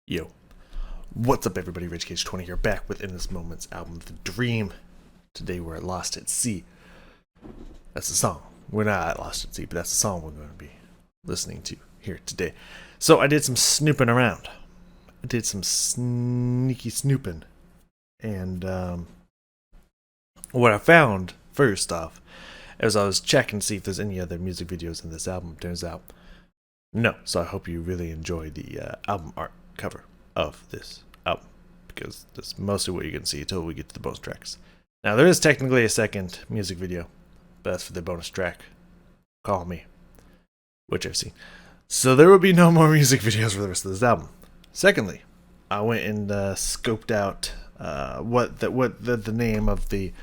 Yo, what's up everybody, Rich Cage 20 here, back with In This Moment's album, The Dream. Today we're at Lost at Sea. That's the song. We're not at Lost at Sea, but that's the song we're going to be listening to here today. So I did some snooping around. I did some sneaky snooping. And what I found, first off, as I was checking to see if there's any other music videos in this album, turns out no. So I hope you really enjoy the album art cover of this album, because that's mostly what you're going to see until we get to the bonus tracks. Now there is technically a second music video, but that's for the bonus track, Call Me, which I've seen. So there will be no more music videos for the rest of this album. Secondly, I went and scoped out what the name of the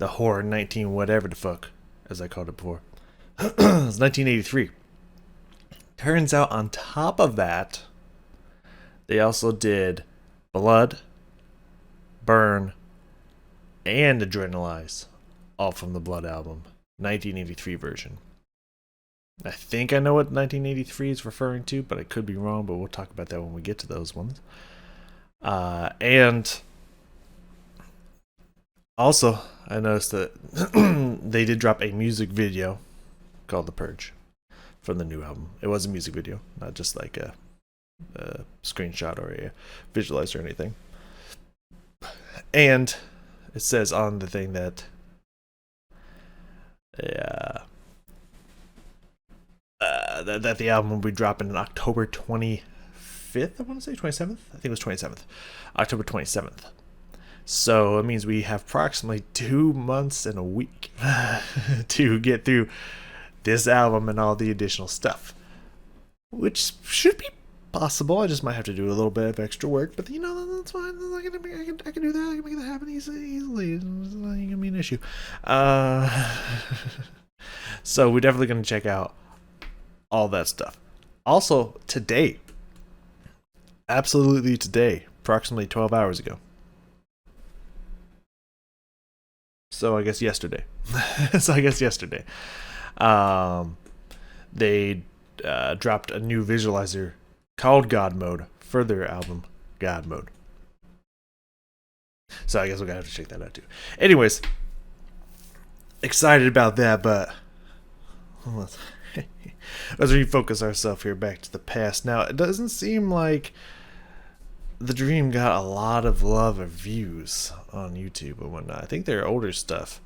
horror 19 whatever the fuck, as I called it before. It's 1983. Turns out on top of that, they also did Blood, Burn, and Adrenalize, all from the Blood album, 1983 version. I think I know what 1983 is referring to, but I could be wrong, but we'll talk about that when we get to those ones. And also, I noticed that they did drop a music video called The Purge from the new album. It was a music video, not just like a screenshot or a visualizer or anything. And it says on the thing that that the album will be dropping on October 25th, I want to say 27th. I think it was 27th. October 27th. So it means we have approximately 2 months and a week to get through this album and all the additional stuff, which should be possible. I just might have to do a little bit of extra work, but you know, that's fine. I can do that. I can make that happen easily. It's not going to be an issue. So we're definitely going to check out all that stuff. Also, today, absolutely today, approximately 12 hours ago. So I guess yesterday. They dropped a new visualizer called God Mode for their album God Mode. So I guess we're gonna have to check that out too. Anyways, excited about that, but let's refocus ourselves here back to the past. Now, it doesn't seem like The Dream got a lot of love or views on YouTube and whatnot. I think their older stuff,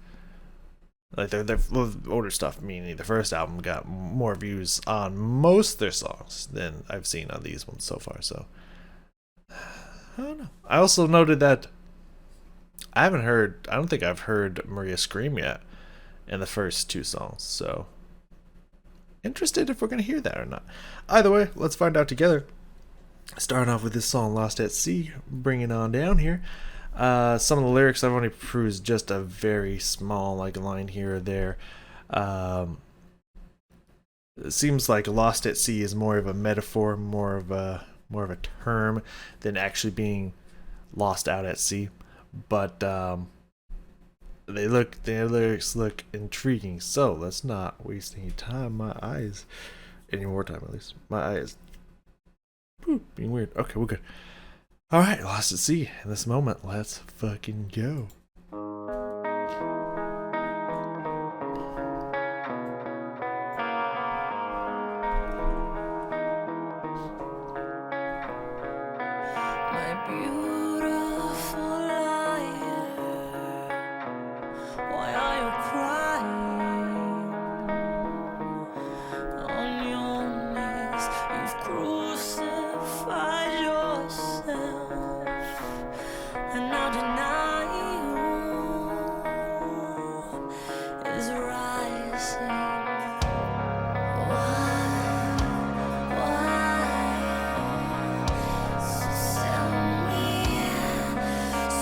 like their older stuff, meaning the first album, got more views on most of their songs than I've seen on these ones so far. So I don't know. I also noted that I don't think I've heard Maria scream yet in the first two songs. So interested if we're gonna hear that or not. Either way, let's find out together. Starting off with this song, Lost at Sea, bringing on down here. Some of the lyrics I've only perused just a very small line here or there. It seems like Lost at Sea is more of a metaphor, more of a term than actually being lost out at sea. But their lyrics look intriguing. So let's not waste any time. Any more time at least. My eyes. Being weird. Okay, we're good. Alright, Lost at Sea. In this moment, let's fucking go. My beautiful liar, why are you crying? On your knees, you've crucified yourself, and now denial is rising. Why? So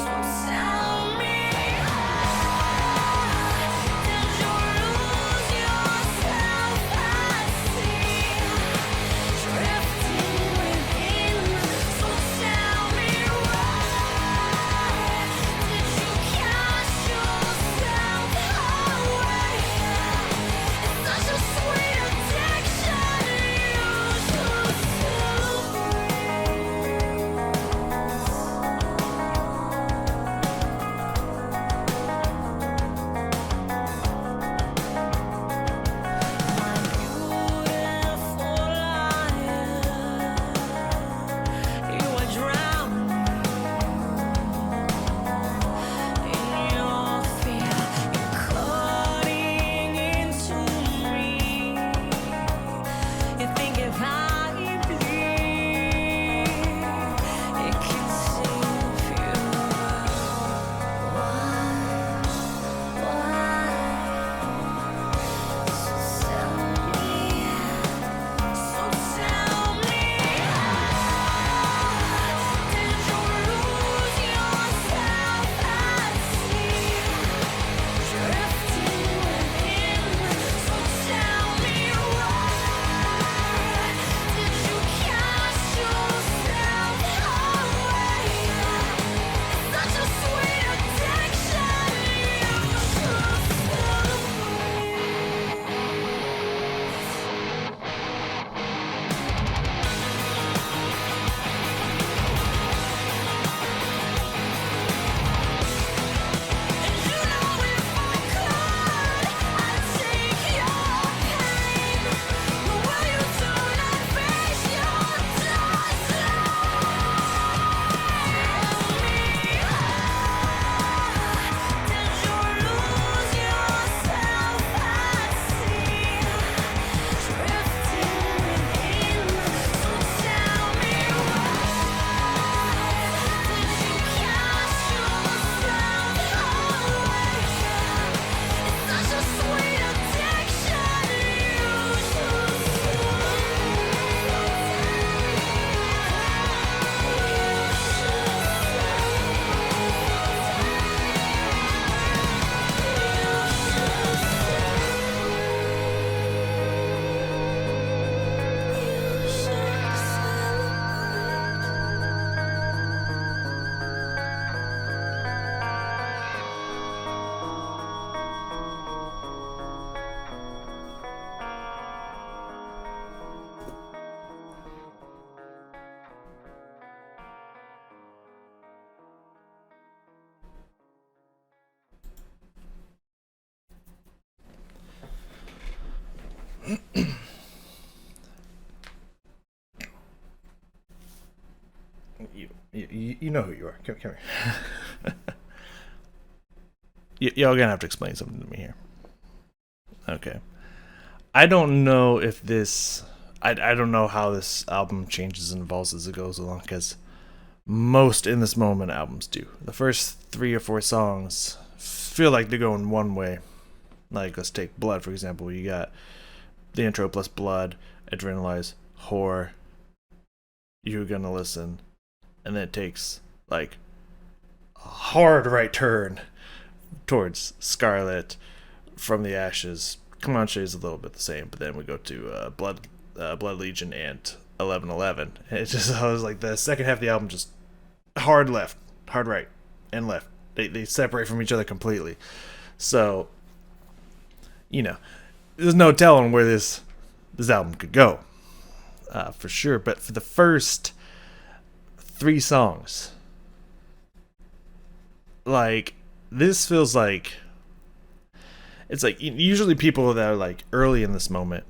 You know who you are. Come here. Y'all gonna have to explain something to me here. Okay. I don't know if this. I don't know how this album changes and evolves as it goes along, because most In This Moment albums do. The first 3 or 4 songs feel like they're going one way. Like, let's take Blood, for example. You got the intro plus Blood, Adrenalize, Whore, You're Gonna Listen, and then it takes, like, a hard right turn towards Scarlet, From the Ashes. Come On Shay's a little bit the same, but then we go to Blood Legion and 1111. It's just, I was like, the second half of the album just hard left, hard right, and left. They separate from each other completely. So, you know, there's no telling where this album could go, for sure. But for the first 3 songs, like, this feels like, it's like, usually people that are like early in this moment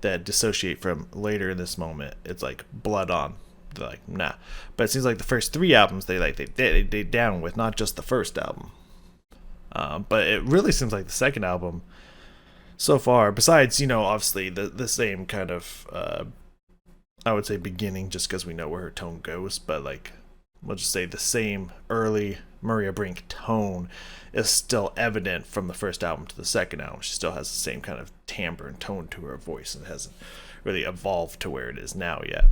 that dissociate from later in this moment, it's like Blood On. They're like, nah. But it seems like the first 3 albums they down with, not just the first album. But it really seems like the second album so far, besides, obviously the same kind of, I would say beginning, just because we know where her tone goes, but like, we'll just say the same early Maria Brink tone is still evident from the first album to the second album. She still has the same kind of timbre and tone to her voice, and hasn't really evolved to where it is now yet.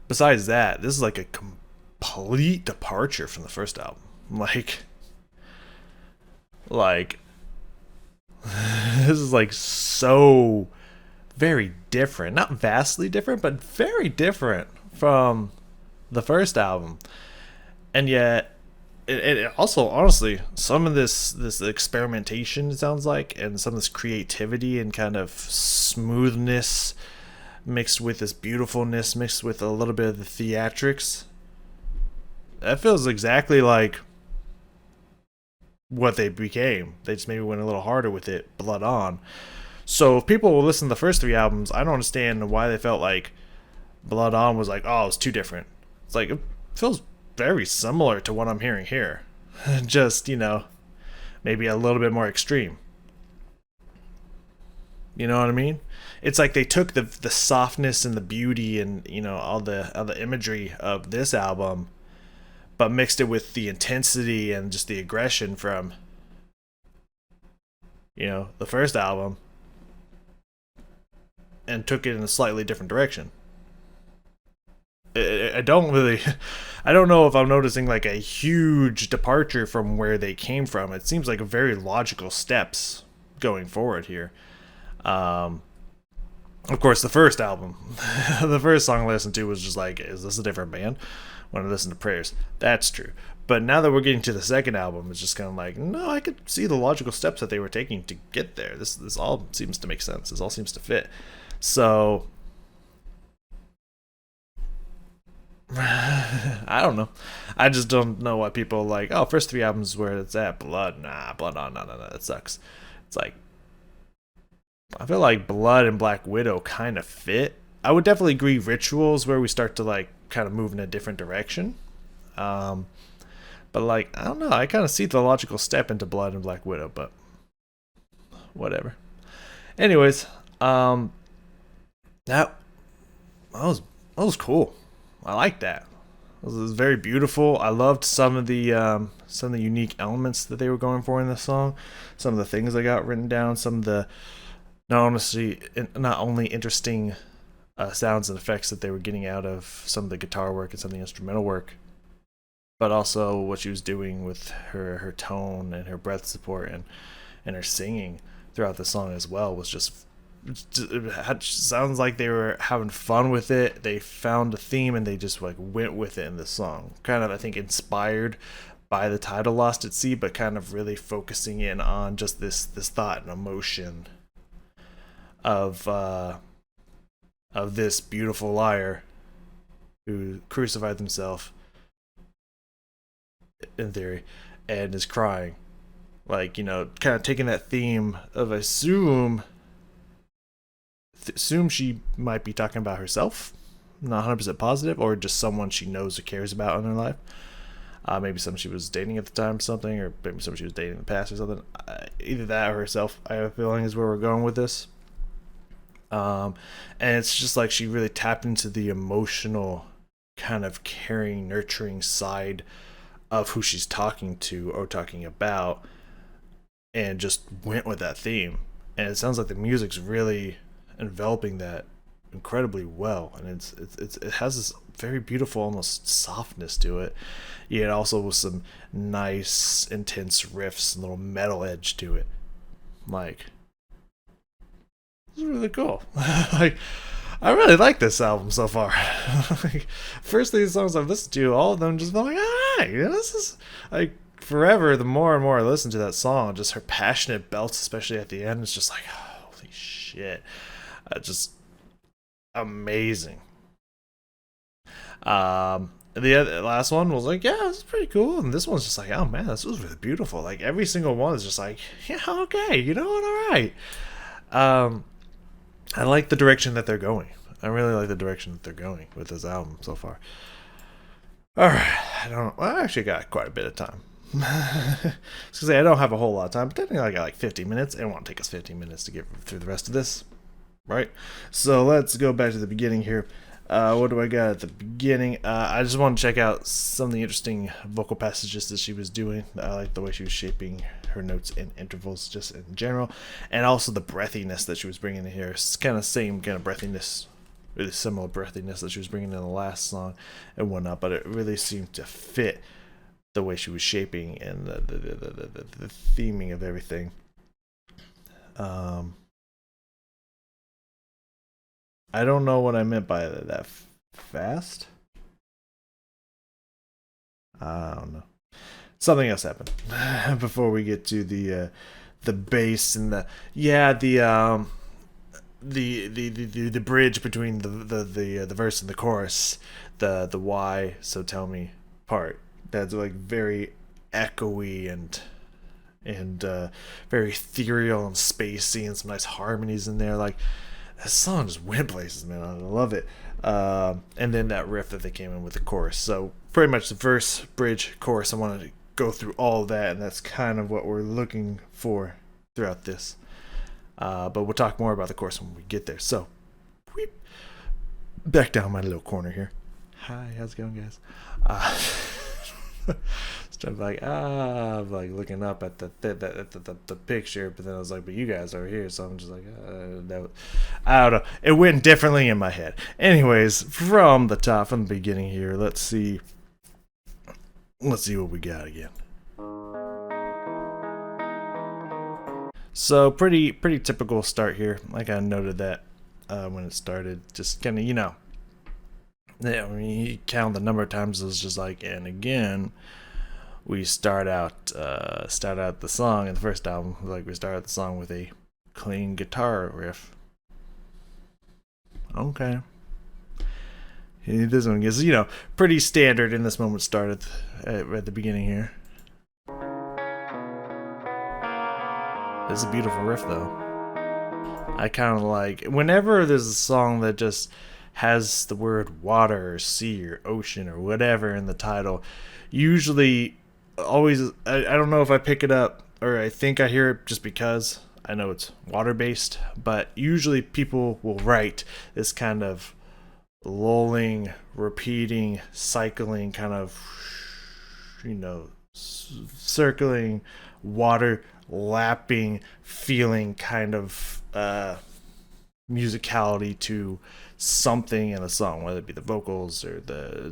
Besides that, this is like a complete departure from the first album. Like this is like so very different. Not vastly different, but very different from the first album. And yet it also, honestly, some of this experimentation, it sounds like, and some of this creativity and kind of smoothness mixed with this beautifulness, mixed with a little bit of the theatrics, that feels exactly like what they became. They just maybe went a little harder with it, Blood On. So if people will listen to the first 3 albums, I don't understand why they felt like Blood On was like, oh, it's too different. It's like, it feels very similar to what I'm hearing here. Just, maybe a little bit more extreme. You know what I mean? It's like they took the softness and the beauty and, all the imagery of this album, but mixed it with the intensity and just the aggression from, the first album, and took it in a slightly different direction. I don't know if I'm noticing like a huge departure from where they came from. It seems like a very logical steps going forward here. Of course, the first album, the first song I listened to was just like, is this a different band? When I listen to Prayers, that's true. But now that we're getting to the second album, it's just kind of like, no, I could see the logical steps that they were taking to get there. This all seems to make sense. This all seems to fit. So I don't know. I just don't know why people like, oh, first 3 albums is where it's at. Blood, nah, Blood On, no, that sucks. It's like, I feel like Blood and Black Widow kind of fit. I would definitely agree Rituals where we start to like kind of move in a different direction. But like, I don't know, I kind of see the logical step into Blood and Black Widow, but whatever. Anyways, that was cool. I like that. It was very beautiful. I loved some of the unique elements that they were going for in this song. Some of the things I got written down. Some of the not only interesting sounds and effects that they were getting out of some of the guitar work and some of the instrumental work, but also what she was doing with her tone and her breath support and her singing throughout the song as well was just it sounds like they were having fun with it. They found a theme and they just like went with it in the song. Kind of, I think, inspired by the title Lost at Sea, but kind of really focusing in on just this thought and emotion of this beautiful liar who crucified himself, in theory, and is crying. Like, kind of taking that theme of, I assume, assume she might be talking about herself, not 100% positive, or just someone she knows or cares about in her life. Maybe someone she was dating at the time, something, or maybe someone she was dating in the past or something. Either that or herself, I have a feeling, is where we're going with this. And it's just like she really tapped into the emotional, kind of caring, nurturing side of who she's talking to or talking about, and just went with that theme. And it sounds like the music's really enveloping that incredibly well, and it has this very beautiful, almost softness to it. Yet also with some nice, intense riffs and little metal edge to it. Like, it's really cool. Like, I really like this album so far. Like, first these songs I've listened to, all of them just felt like, alright, this is like forever. The more and more I listen to that song, just her passionate belts, especially at the end, it's just like, holy shit, just amazing. The last one was like, yeah, this is pretty cool, and this one's just like, oh man, this was really beautiful. Like every single one is just like, yeah, okay, you know what, all right. I like the direction that they're going. I really like the direction that they're going with this album so far. All right, I actually got quite a bit of time. I don't have a whole lot of time, but technically I got like 50 minutes. It won't take us 15 minutes to get through the rest of this, right? So let's go back to the beginning here. What do I got at the beginning? I just want to check out some of the interesting vocal passages that she was doing. I like the way she was shaping her notes in intervals just in general, and also the breathiness that she was bringing in here. It's kind of same kind of breathiness, really similar breathiness that she was bringing in the last song and whatnot, but it really seemed to fit the way she was shaping and the theming of everything. I don't know what I meant by that fast. I don't know. Something else happened before we get to the bass and the bridge between the verse and the chorus, the why so tell me part. That's like very echoey and very ethereal and spacey, and some nice harmonies in there. Like, that song just went places, man. I love it. And then that riff that they came in with the chorus. So pretty much the verse, bridge, chorus. I wanted to go through all of that, and that's kind of what we're looking for throughout this. But we'll talk more about the chorus when we get there. So, back down my little corner here. Hi, how's it going, guys? Stuff like looking up at the picture, but then I was like, but you guys are here, so I'm just like, no. I don't know. It went differently in my head. Anyways, from the top, from the beginning here, let's see what we got again. So pretty typical start here. Like I noted that when it started, just kind of, yeah, I mean, you count the number of times it was just like, and again, we start out the song in the first album, like we start out the song with a clean guitar riff. Okay. This one gets, pretty standard in this moment started at the beginning here. It's a beautiful riff though. I kind of like, whenever there's a song that just has the word water or sea or ocean or whatever in the title, usually always, I don't know if I pick it up or I think I hear it just because I know it's water based, but usually people will write this kind of lulling, repeating, cycling kind of, circling, water lapping feeling kind of musicality to something in a song, whether it be the vocals or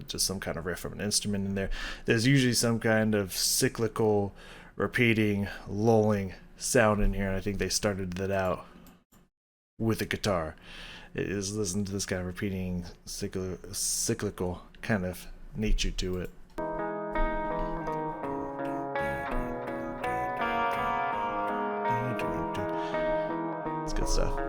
just some kind of riff from an instrument in there. There's usually some kind of cyclical, repeating, lulling sound in here, and I think they started that out with the guitar. It is listening to this kind of repeating, cyclical kind of nature to it. It's good stuff.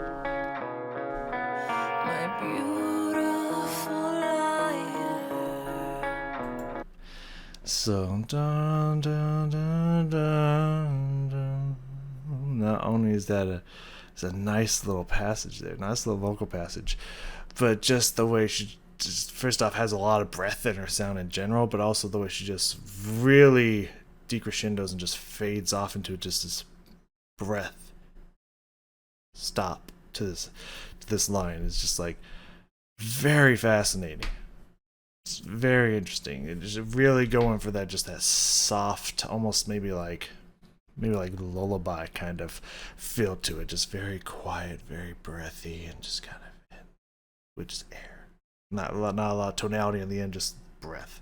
So, dun, dun, dun, dun, dun. Not only is that a It's a nice little passage there, nice little vocal passage. But just the way she just, first off, has a lot of breath in her sound in general, but also the way she just really decrescendos and just fades off into just this breath stop to this line is just like very fascinating. It's very interesting. It's really going for that, just that soft, almost maybe like lullaby kind of feel to it. Just very quiet, very breathy, and just kind of with just air. Not a lot of tonality in the end, just breath.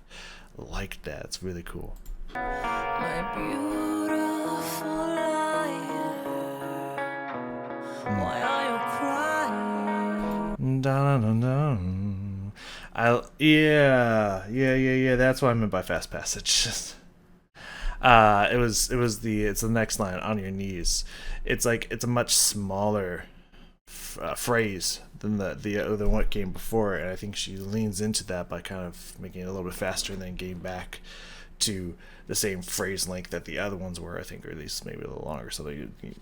I like that. It's really cool. My beautiful liar, why are you crying? Dun, dun, dun. Yeah. That's what I meant by fast passage. It's the next line, on your knees. It's a much smaller phrase than than what came before, and I think she leans into that by kind of making it a little bit faster and then getting back to the same phrase length that the other ones were, I think, or at least maybe a little longer. So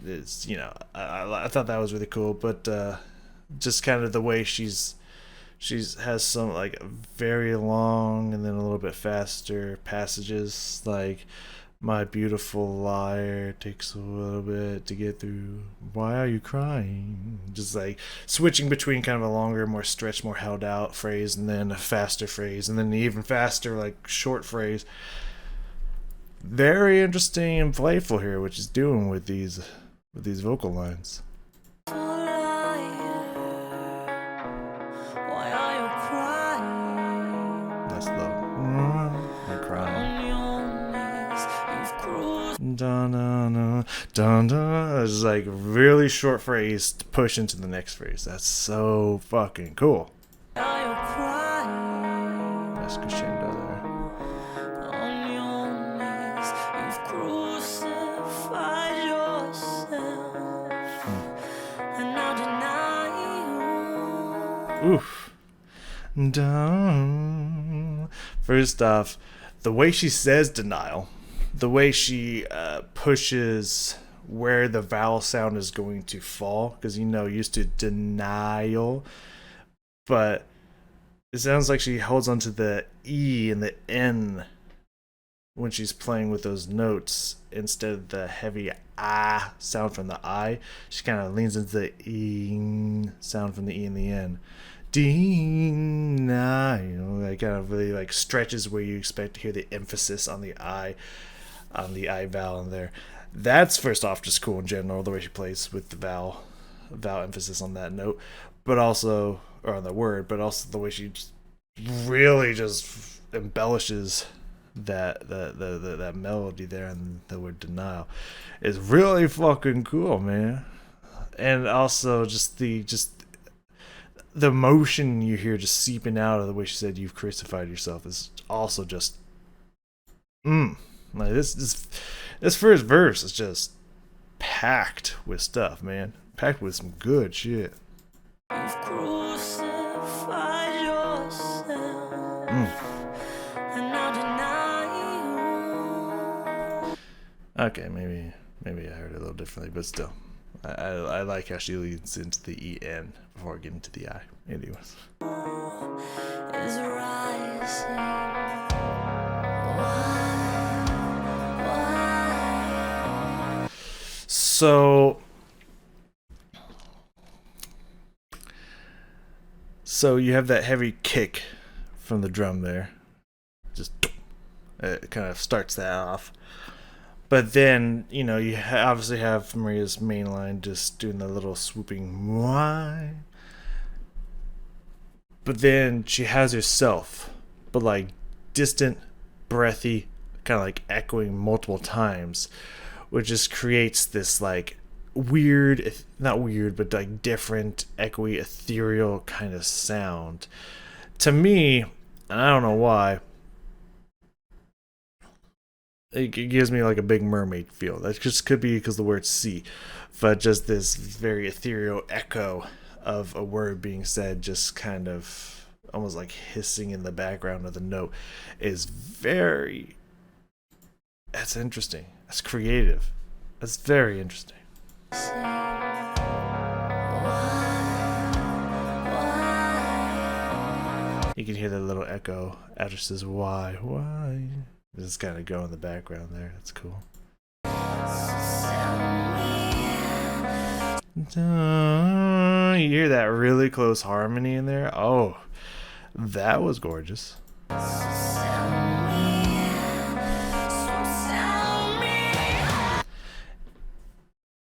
it's, I thought that was really cool, but just kind of the way she's has some like very long and then a little bit faster passages, like my beautiful liar takes a little bit to get through, why are you crying, just like switching between kind of a longer, more stretched, more held out phrase and then a faster phrase and then an even faster like short phrase. Very interesting and playful here, which is doing with these vocal lines. Dun, dun, dun, dun, dun. It's like really short phrase to push into the next phrase. That's so fucking cool. Nice crescendo there. On your knees, you've crucified yourself, and now deny you. Oof. Dun. First off, the way she says denial, the way she pushes where the vowel sound is going to fall, because used to denial, but it sounds like she holds onto the E and the N when she's playing with those notes instead of the heavy ah sound from the I. She kind of leans into the E sound from the E and the N. Denial, that kind of really like stretches where you expect to hear the emphasis on the I vowel in there. That's first off just cool in general, the way she plays with the vowel emphasis on that note, but also, or on the word, but also the way she just really just embellishes that melody there, and the word denial is really fucking cool, man. And also just the emotion you hear just seeping out of the way she said you've crucified yourself is also just like this first verse is just packed with stuff, man. Packed with some good shit. You've crucified yourself, and now deny you. Okay, maybe I heard it a little differently, but still, I like how she leads into the EN before getting to the I. Anyways. Is rising. Why? So you have that heavy kick from the drum there. Just it kind of starts that off. But then, you obviously have Maria's main line just doing the little swooping why. But then she has herself, but like distant, breathy, kind of like echoing multiple times, which just creates this like weird, not weird, but like different, echoey, ethereal kind of sound. To me, and I don't know why, it gives me like a Big Mermaid feel. That just could be because the word sea, but just this very ethereal echo of a word being said, just kind of almost like hissing in the background of the note, is that's interesting. That's creative. That's very interesting. You can hear the little echo after it says why. Just kind of go in the background there. That's cool. You hear that really close harmony in there? Oh, that was gorgeous.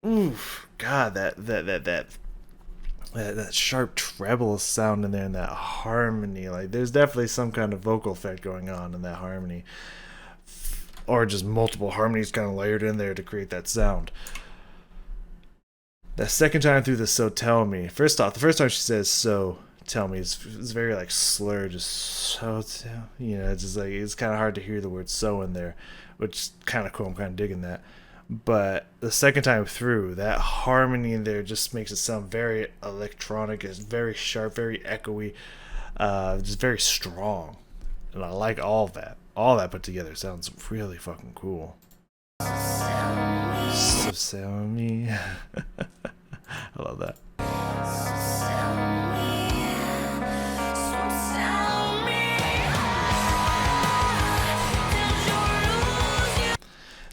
Oof, God, that sharp treble sound in there and that harmony. Like, there's definitely some kind of vocal effect going on in that harmony, or just multiple harmonies kind of layered in there to create that sound. The second time through the "So Tell Me," first off, the first time she says "So Tell Me" it's very like slurred, just so tell, it's just like it's kind of hard to hear the word "so" in there, which is kind of cool. I'm kind of digging that. But the second time through, that harmony in there just makes it sound very electronic. It's very sharp, very echoey, just very strong, and I like all that. All that put together sounds really fucking cool. So sell me. I love that.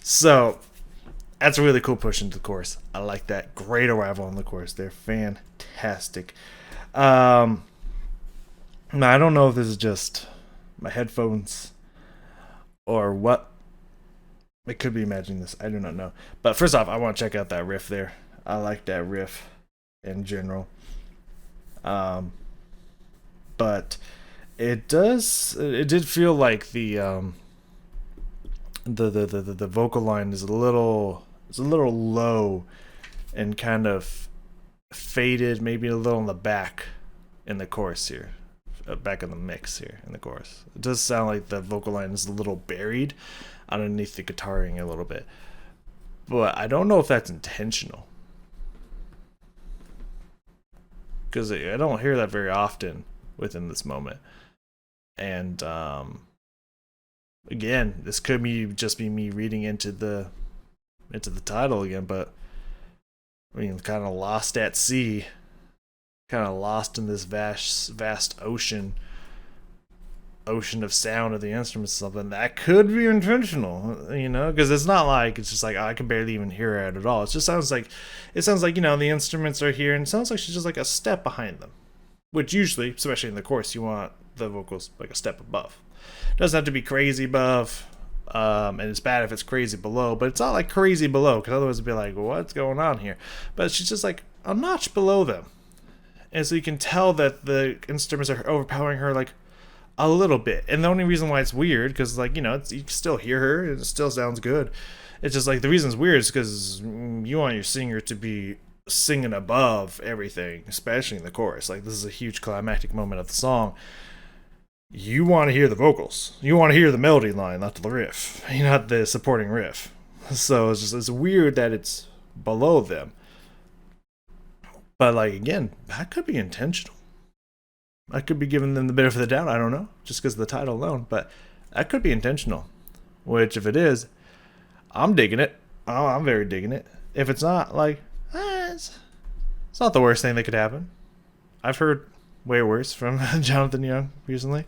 So that's a really cool push into the chorus. I like that. Great arrival in the chorus. They're fantastic. Now I don't know if this is just my headphones or what. It could be imagining this. I do not know. But first off, I want to check out that riff there. I like that riff in general. But it did feel like the vocal line is a little low and kind of faded, maybe a little in the back in the chorus here. Back in the mix here in the chorus. It does sound like the vocal line is a little buried underneath the guitaring a little bit, but I don't know if that's intentional, because I don't hear that very often within this moment. And again, this could just be me reading into the title again, but I mean, kind of lost at sea, kind of lost in this vast ocean of sound of the instruments, something that could be intentional, because it's not like it's just like I can barely even hear it at all. It just sounds like the instruments are here, and it sounds like she's just like a step behind them, which usually, especially in the chorus, you want the vocals like a step above. It doesn't have to be crazy above, and it's bad if it's crazy below, but it's not like crazy below, because otherwise it'd be like, what's going on here? But she's just like a notch below them, and so you can tell that the instruments are overpowering her like a little bit. And the only reason why it's weird, because you can still hear her and it still sounds good. It's just like the reason it's weird is because you want your singer to be singing above everything, especially in the chorus. Like, this is a huge climactic moment of the song. You want to hear the vocals. You want to hear the melody line, not the riff. Not the supporting riff. So it's weird that it's below them. But again, that could be intentional. I could be giving them the benefit of the doubt. I don't know, just because of the title alone. But that could be intentional. Which, if it is, I'm digging it. Oh, I'm very digging it. If it's not, it's not the worst thing that could happen. I've heard way worse from Jonathan Young recently.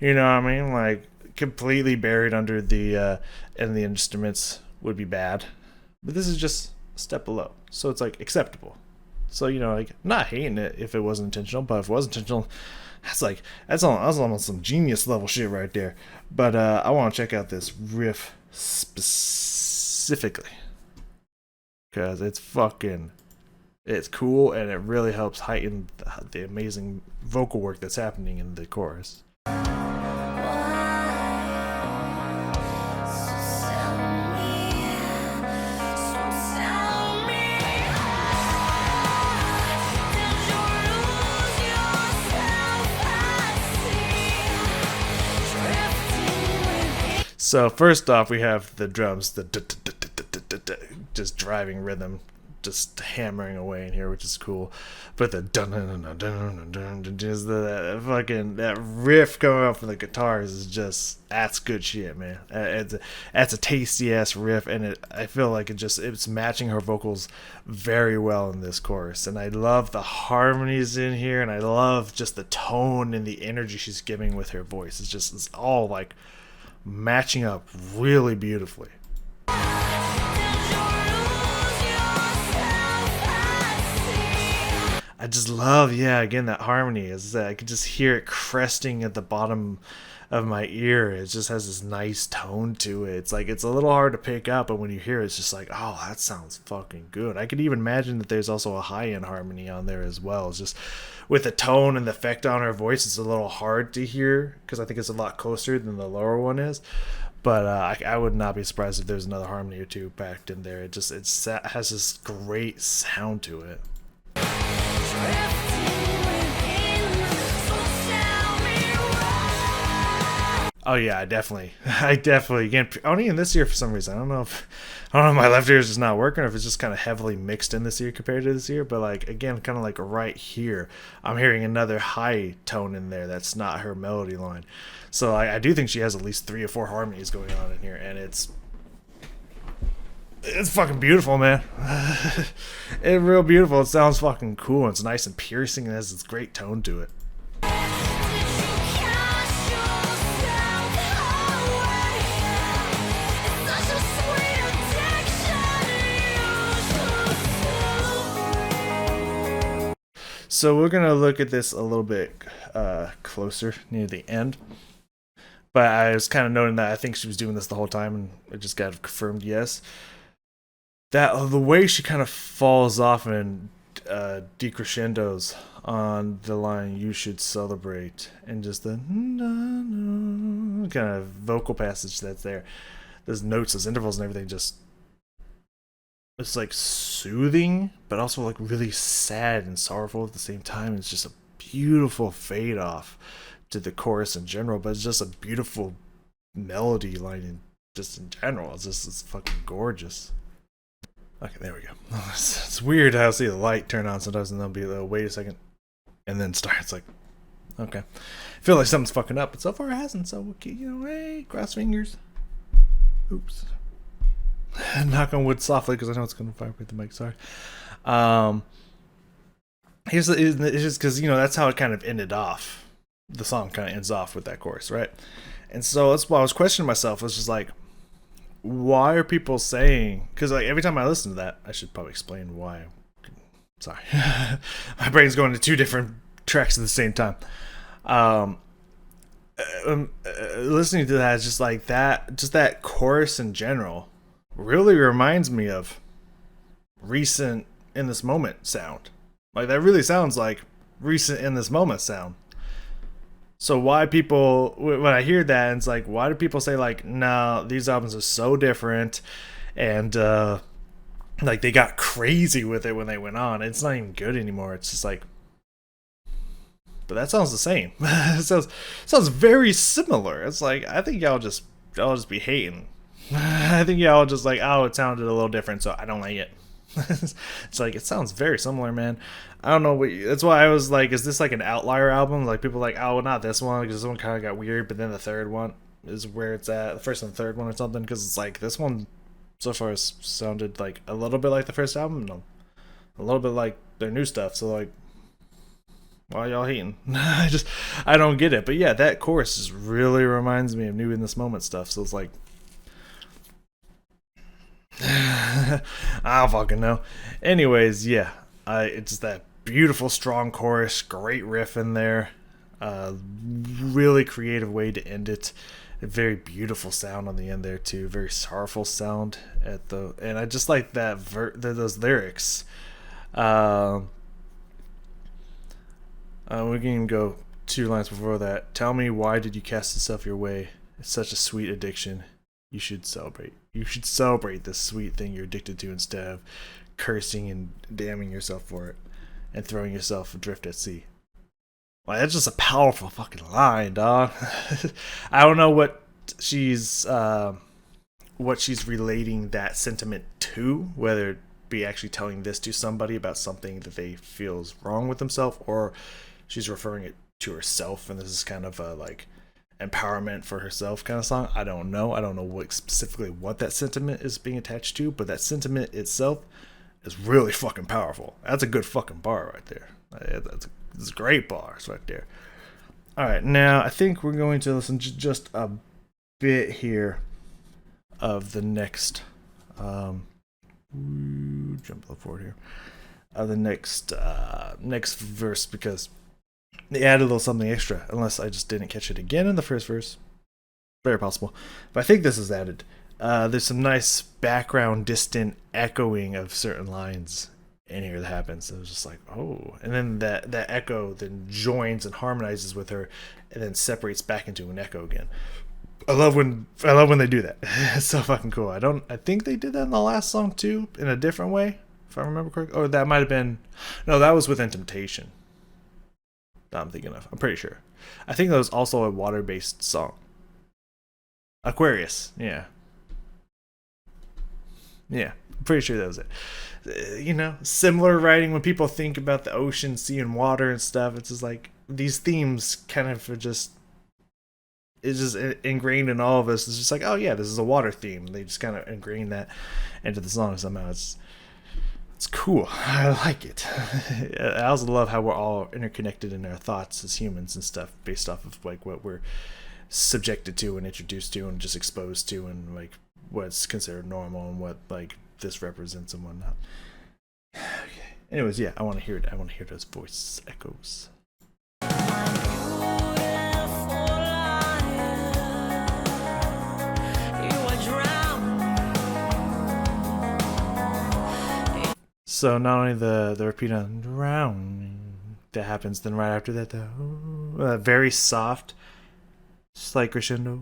You know what I mean? Completely buried under the and the instruments would be bad. But this is just a step below. So it's acceptable. So, not hating it if it wasn't intentional, but if it was intentional, that's almost some genius level shit right there. But I want to check out this riff specifically, because it's cool, and it really helps heighten the amazing vocal work that's happening in the chorus. So first off, we have the drums, the just driving rhythm, just hammering away in here, which is cool. But the dun dun dun dun dun dun, just the fucking that riff coming off of the guitars is just, that's good shit, man. That's a tasty ass riff, and I feel like it's matching her vocals very well in this chorus. And I love the harmonies in here, and I love just the tone and the energy she's giving with her voice. It's all like matching up really beautifully. I just love, again, that harmony. Is that I could just hear it cresting at the bottom of my ear. It just has this nice tone to it. It's like, it's a little hard to pick up, but when you hear it, it's just like, oh, that sounds fucking good. I could even imagine that there's also a high-end harmony on there as well. It's just with the tone and the effect on her voice, it's a little hard to hear because I think it's a lot closer than the lower one is. But I would not be surprised if there's another harmony or two packed in there. It has this great sound to it. Oh yeah, I definitely again, only in this ear for some reason. I don't know if my left ear is just not working, or if it's just kind of heavily mixed in this ear compared to this ear. But like, again, kind of like right here, I'm hearing another high tone in there that's not her melody line. So I do think she has at least 3 or 4 harmonies going on in here, and it's fucking beautiful, man. It's real beautiful. It sounds fucking cool. It's nice and piercing, and has this great tone to it. So we're gonna look at this a little bit closer near the end. But I was kind of noting that I think she was doing this the whole time, and it just got confirmed yes. That the way she kind of falls off and decrescendos on the line "You should celebrate," and just the kind of vocal passage that's there, those notes, those intervals, and everything, just it's like soothing, but also like really sad and sorrowful at the same time. It's just a beautiful fade off to the chorus in general, but it's just a beautiful melody line just in general. It's fucking gorgeous. Okay, there we go. It's weird how I see the light turn on sometimes, and then be like, wait a second, and then start. It's like, okay, I feel like something's fucking up, but so far it hasn't. So hey, cross fingers. Oops. Knock on wood softly because I know it's going to vibrate the mic. Sorry. It's just because that's how it kind of ended off. The song kind of ends off with that chorus, right? And so that's why I was questioning myself. It's just like, why are people saying? Because like every time I listen to that, I should probably explain why. Sorry, my brain's going to 2 different tracks at the same time. Listening to that is just like that. Just that chorus in general really reminds me of recent in this moment sound. Like that really sounds like recent in this moment sound. So why people, when I hear that, it's like, why do people say like, no, these albums are so different, and like they got crazy with it when they went on. It's not even good anymore. It's just like, but that sounds the same. It sounds very similar. It's like, I think y'all just be hating. I think y'all just like, oh, it sounded a little different, so I don't like it. It's like, it sounds very similar, man. I don't know. That's why I was like, is this like an outlier album? Like people are like, oh, well, not this one, because this one kind of got weird, but then the third one is where it's at. The first and the third one or something, because it's like this one so far has sounded like a little bit like the first album, and a little bit like their new stuff. So like, why y'all hating? I don't get it. But yeah, that chorus just really reminds me of New in This Moment stuff. So it's like, I don't fucking know. Anyways, yeah, it's just that beautiful, strong chorus, great riff in there, really creative way to end it. A very beautiful sound on the end there too, very sorrowful sound and I just like that those lyrics. We can go 2 lines before that. Tell me, why did you cast yourself your way? It's such a sweet addiction. You should celebrate. You should celebrate this sweet thing you're addicted to instead of cursing and damning yourself for it and throwing yourself adrift at sea. Like, that's just a powerful fucking line, dog. I don't know what she's relating that sentiment to, whether be actually telling this to somebody about something that they feel is wrong with themselves, or she's referring it to herself, and this is kind of a like empowerment for herself kind of song. I don't know what specifically what that sentiment is being attached to, but that sentiment itself is really fucking powerful. That's a good fucking bar right there. That's great bars right there. All right, now I think we're going to listen to just a bit here of the next jump a little forward here of the next verse, because they added a little something extra, unless I just didn't catch it again in the first verse. Very possible, but I think this is added. There's some nice background distant echoing of certain lines in here that happens. It was just like, oh, and then that echo then joins and harmonizes with her, and then separates back into an echo again. I love when they do that. It's so fucking cool. I think they did that in the last song too, in a different way, if I remember correctly. Or that might have been, no, that was within Temptation that I'm thinking of. I'm pretty sure. I think that was also a water-based song. Aquarius, yeah. Yeah, I'm pretty sure that was it. You know, similar writing when people think about the ocean, sea, and water and stuff. It's just like these themes kind of are just, it's just ingrained in all of us. It's just like, oh yeah, this is a water theme. They just kind of ingrain that into the song somehow. It's cool. I like it. I also love how we're all interconnected in our thoughts as humans and stuff, based off of like what we're subjected to and introduced to and just exposed to, and like what's considered normal and what like this represents and whatnot. Okay. Anyways, yeah, I want to hear it. I want to hear those voice echoes. So not only the repeat on drowning that happens, then right after that, the very soft, slight crescendo,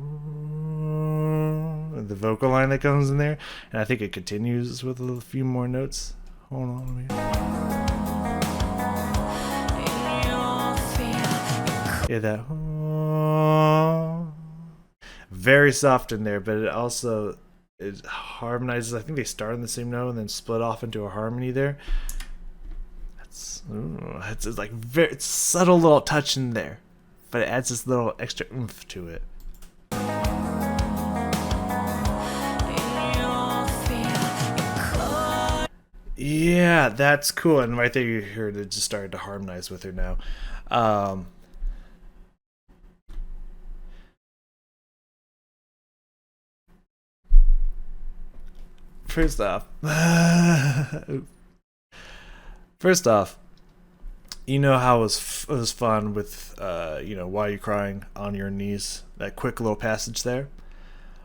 the vocal line that comes in there, and I think it continues with a few more notes. Hold on, yeah, that very soft in there, but it harmonizes. I think they start on the same note and then split off into a harmony there. It's like very subtle little touch in there, but it adds this little extra oomph to it. Yeah, that's cool. And right there you hear it just started to harmonize with her now. First off, you know how it was fun with, Why You Crying on Your Knees, that quick little passage there?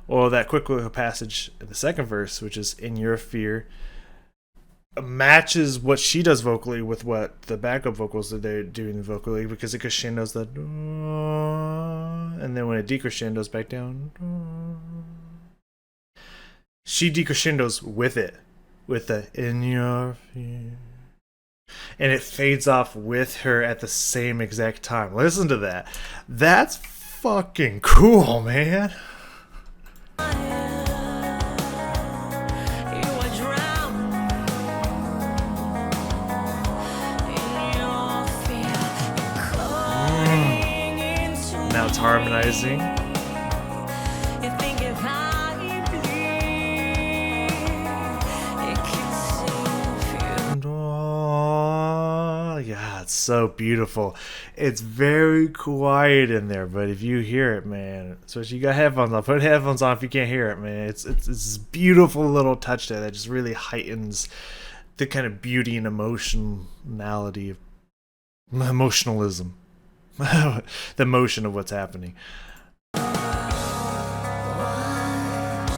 Well, that quick little passage in the second verse, which is In Your Fear, matches what she does vocally with what the backup vocals that they're doing vocally, because it crescendos the, and then when it decrescendos back down, she decrescendos with it, with the In Your Fear, and it fades off with her at the same exact time. Listen to that. That's fucking cool, man. Now it's harmonizing. Yeah, it's so beautiful. It's very quiet in there, but if you hear it, man, especially you got headphones on, put headphones on if you can't hear it, man. It's this beautiful little touch there that just really heightens the kind of beauty and emotionality of emotionalism. The emotion of what's happening. And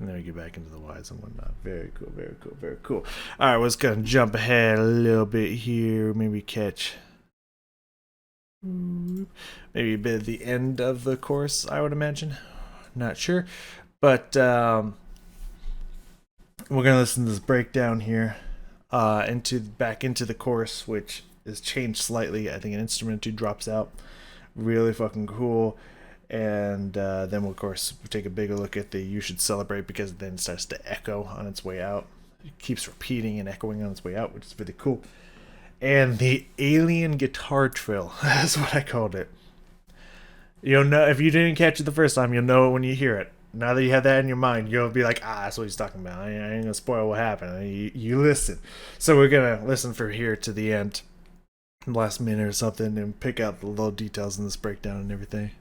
then we get back into the whys and whatnot. Very cool, very cool, very cool. Alright, we're just gonna jump ahead a little bit here. Maybe catch maybe a bit of the end of the chorus, I would imagine. Not sure. But we're gonna listen to this breakdown here. Back into the chorus, which is changed slightly. I think an instrument or two drops out. Really fucking cool. And then we'll of course take a bigger look at the You Should Celebrate, because it then starts to echo on its way out. it keeps repeating and echoing on its way out, which is really cool. And the alien guitar trill, that's what I called it. You'll know, if you didn't catch it the first time, you'll know it when you hear it. Now that you have that in your mind, you'll be like, that's what he's talking about. I ain't gonna spoil what happened. You listen. So we're gonna listen from here to the end, last minute or something, and pick out the little details in this breakdown and everything.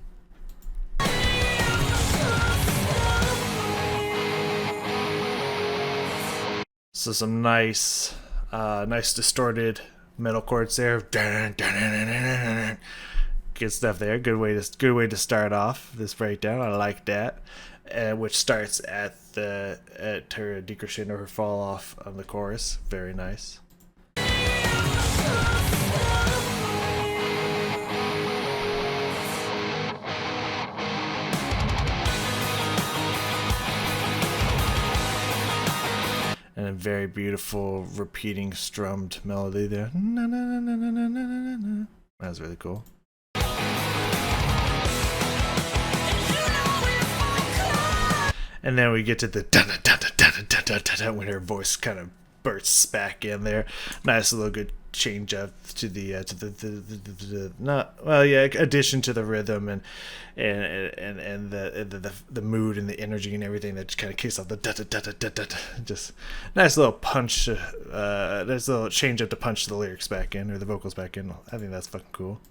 So some nice distorted metal chords there. Good stuff there. Good way to start off this breakdown. I like that. Which starts at her decrescendo, her fall off on the chorus. Very nice. And a very beautiful repeating strummed melody there. That's really cool. And then we get to the when her voice kind of bursts back in there. Nice little good change up to the addition to the rhythm and the mood and the energy and everything that just kind of kicks off the just nice little punch. There's a little change up to punch the lyrics back in or the vocals back in. I think that's fucking cool.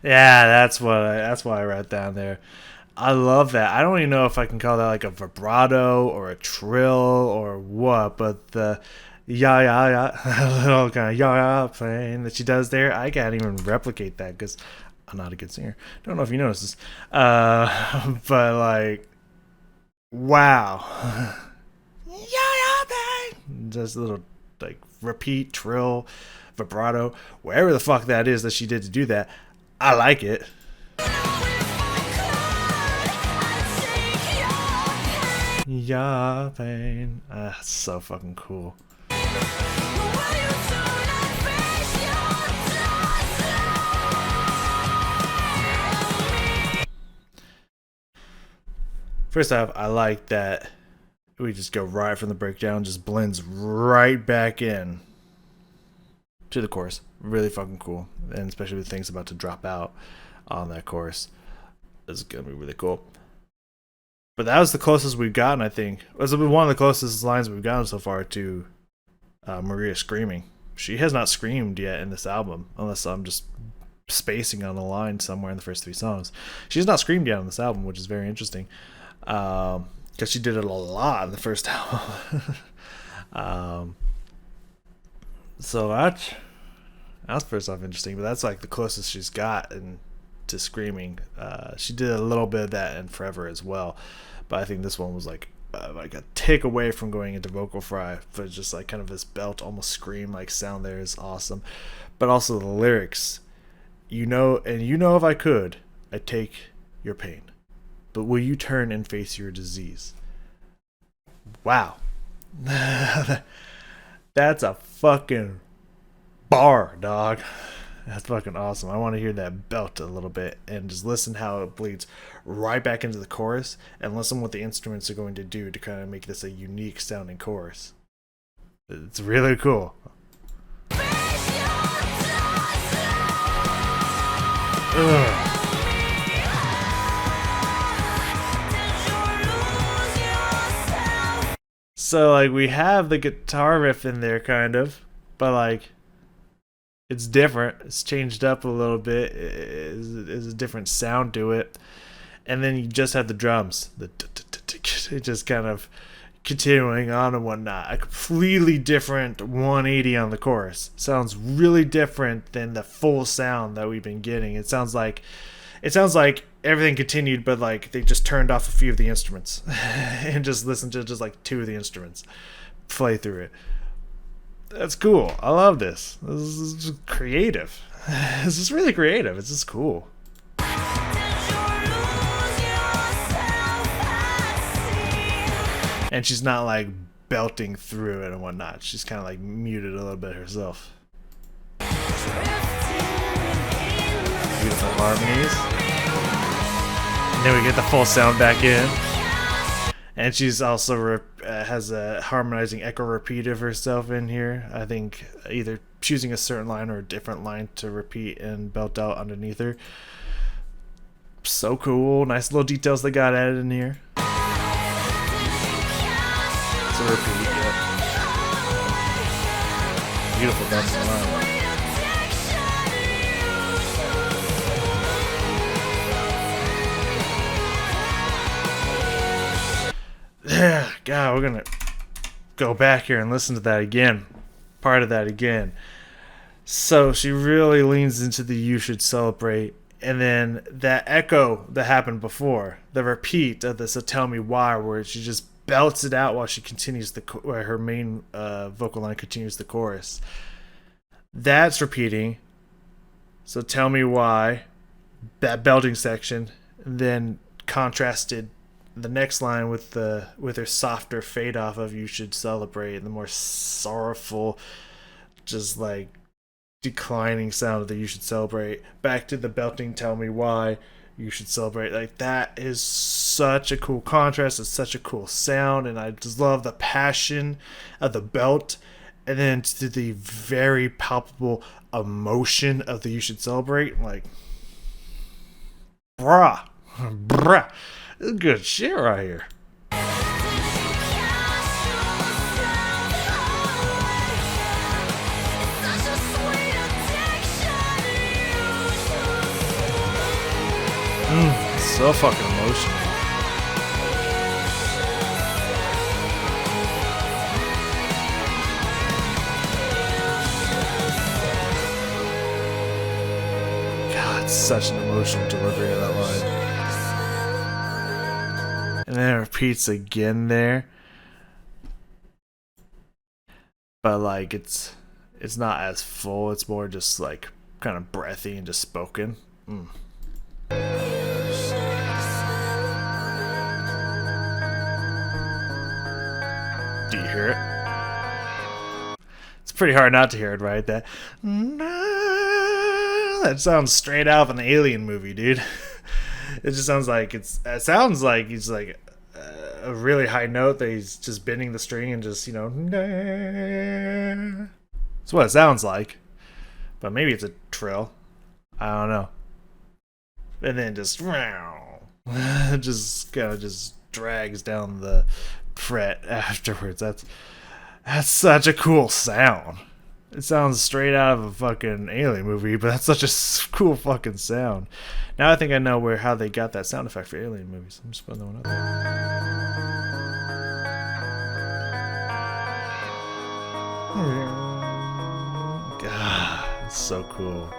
Yeah, that's why I wrote down there. I love that. I don't even know if I can call that like a vibrato or a trill or what, but the little kind of playing that she does there, I can't even replicate that because I'm not a good singer. Don't know if you noticed this, but like, wow, just a little like repeat trill, vibrato, wherever the fuck that is that she did to do that. I like it. Yeah, pain. So fucking cool. First off, I like that we just go right from the breakdown, just blends right back in to the chorus. Really fucking cool, and especially with things about to drop out on that chorus, it's gonna be really cool. But that was the closest we've gotten. I think it was one of the closest lines we've gotten so far to Maria screaming. She has not screamed yet in this album, unless I'm just spacing on a line somewhere in the first 3 songs. She's not screamed yet on this album, which is very interesting, because she did it a lot in the first album. So that's first off interesting, but that's like the closest she's got to screaming. She did a little bit of that in Forever as well, but I think this one was like a tick away from going into vocal fry, but just like kind of this belt, almost scream like sound there is awesome. But also the lyrics, if I could, I'd take your pain, but will you turn and face your disease? Wow. That's a fucking bar, dog. That's fucking awesome. I want to hear that belt a little bit and just listen how it bleeds right back into the chorus and listen what the instruments are going to do to kind of make this a unique sounding chorus. It's really cool. Ugh. So like we have the guitar riff in there kind of, but like it's different. It's changed up a little bit. There's a different sound to it. And then you just have the drums. It just kind of continuing on and whatnot. A completely different 180 on the chorus. Sounds really different than the full sound that we've been getting. It sounds like everything continued, but like they just turned off a few of the instruments and just listened to just like 2 of the instruments play through it. That's cool. I love this. This is just creative. This is really creative. It's just cool. And she's not like belting through it and whatnot. She's kind of like muted a little bit herself. Beautiful harmonies. And then we get the full sound back in. And she's also has a harmonizing echo repeat of herself in here. I think either choosing a certain line or a different line to repeat and belt out underneath her. So cool. Nice little details they got added in here. It's a repeat, yeah. Beautiful dancing line. Yeah, God, we're gonna go back here and listen to that again. Part of that again. So she really leans into the "You Should Celebrate," and then that echo that happened before, the repeat of the "So Tell Me Why," where she just belts it out while she continues where her main vocal line continues the chorus. That's repeating. So tell me why. That belting section, and then contrasted the next line with her softer fade off of "You Should Celebrate," and the more sorrowful, just like declining sound of the "You Should Celebrate," back to the belting "Tell Me Why," "You Should Celebrate." Like, that is such a cool contrast. It's such a cool sound, and I just love the passion of the belt, and then to the very palpable emotion of the "You Should Celebrate." Like, bruh. This is good shit right here. So fucking emotional. God, it's such an emotional delivery of that line. And then it repeats again there. But like it's not as full, it's more just like kind of breathy and just spoken. Do you hear it? It's pretty hard not to hear it, right? That sounds straight out of an Alien movie, dude. It just sounds like it sounds like he's like a really high note that he's just bending the string and just, that's what it sounds like. But maybe it's a trill. I don't know. And then just kind of just drags down the fret afterwards. That's such a cool sound. It sounds straight out of a fucking Alien movie, but that's such a cool fucking sound. Now I think I know how they got that sound effect for Alien movies. I'm just putting that one up there. God, it's so cool.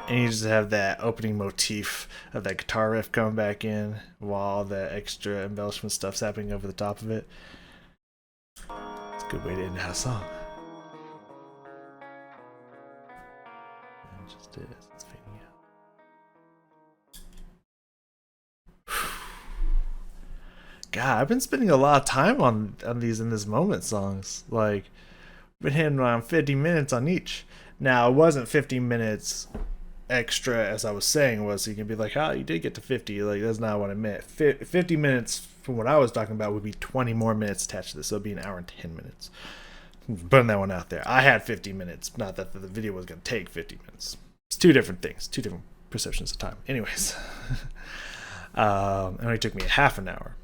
And you just have that opening motif of that guitar riff coming back in while the extra embellishment stuff's happening over the top of it. It's a good way to end a song. Just is. It's fading out. God, I've been spending a lot of time on these In This Moment songs. Like, been hitting around 50 minutes on each. Now, it wasn't 50 minutes extra, as I was saying, was so you can be like, you did get to 50. Like, that's not what I meant. 50 minutes from what I was talking about would be 20 more minutes attached to this. So it'd be an hour and 10 minutes. Putting that one out there. I had 50 minutes. Not that the video was going to take 50 minutes. It's two different things. Two different perceptions of time. Anyways. It only took me a half an hour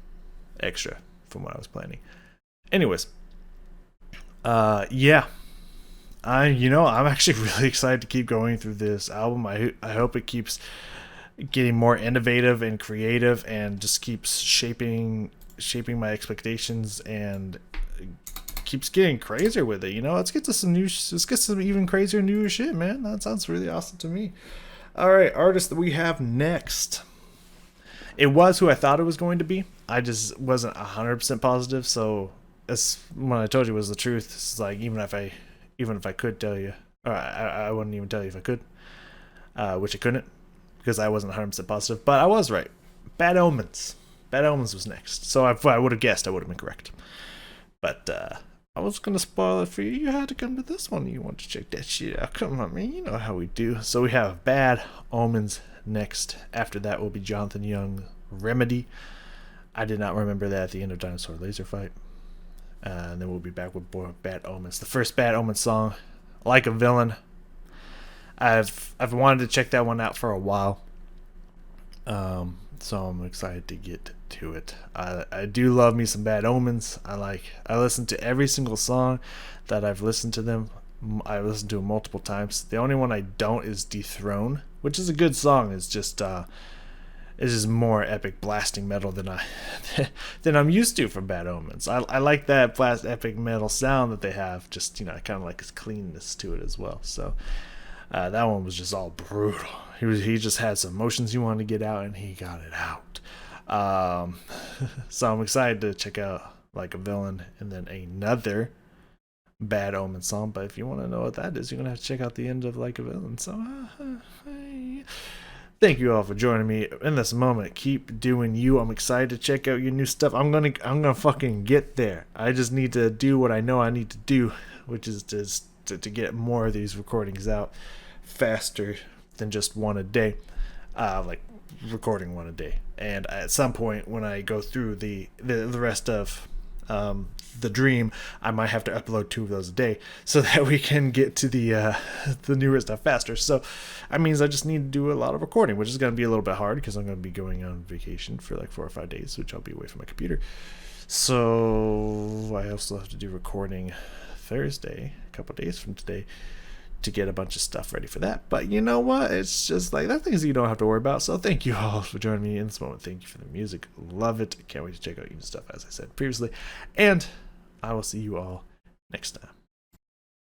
extra from what I was planning. Anyways. Yeah. I'm actually really excited to keep going through this album. I hope it keeps getting more innovative and creative and just keeps shaping my expectations and keeps getting crazier with it. Let's get to let's get some even crazier newer shit, man. That sounds really awesome to me. All right, artist that we have next. It was who I thought it was going to be. I just wasn't 100% positive. So that's when I told you it was the truth. It's like even if I could tell you, or I wouldn't even tell you if I could, which I couldn't because I wasn't 100% positive. But I was right. Bad Omens. Bad Omens was next. So if I would have guessed, I would have been correct. But I was gonna spoil it for you. You had to come to this one. You want to check that shit out. Come on, man. You know how we do. So we have Bad Omens next. After that will be Jonathan Young, Remedy. I did not remember that at the end of Dinosaur Laser Fight. And then we'll be back with Bad Omens. The first Bad Omens song, Like a Villain. I've wanted to check that one out for a while. So I'm excited to get to it. I do love me some Bad Omens. I listen to every single song that I've listened to them. I listened to them multiple times. The only one I don't is Dethrone, which is a good song. It's just more epic blasting metal than I'm used to from Bad Omens. I like that epic metal sound that they have. Just, I kind of like his cleanness to it as well. So that one was just all brutal. He just had some emotions he wanted to get out, and he got it out. So I'm excited to check out Like a Villain, and then another Bad Omen song. But if you want to know what that is, you're gonna have to check out the end of Like a Villain. So thank you all for joining me in this moment. Keep doing you. I'm excited to check out your new stuff. I'm gonna fucking get there. I just need to do what I know I need to do, which is to get more of these recordings out faster than just one a day, like recording one a day. And at some point when I go through the rest of the dream, I might have to upload 2 of those a day so that we can get to the newer stuff faster. So that means I just need to do a lot of recording, which is going to be a little bit hard because I'm going to be going on vacation for like 4 or 5 days, which I'll be away from my computer. So I also have to do recording Thursday, a couple days from today, to get a bunch of stuff ready for that. But you know what? It's just like that things you don't have to worry about. So thank you all for joining me in this moment. Thank you for the music. Love it. Can't wait to check out your stuff, as I said previously. And I will see you all next time.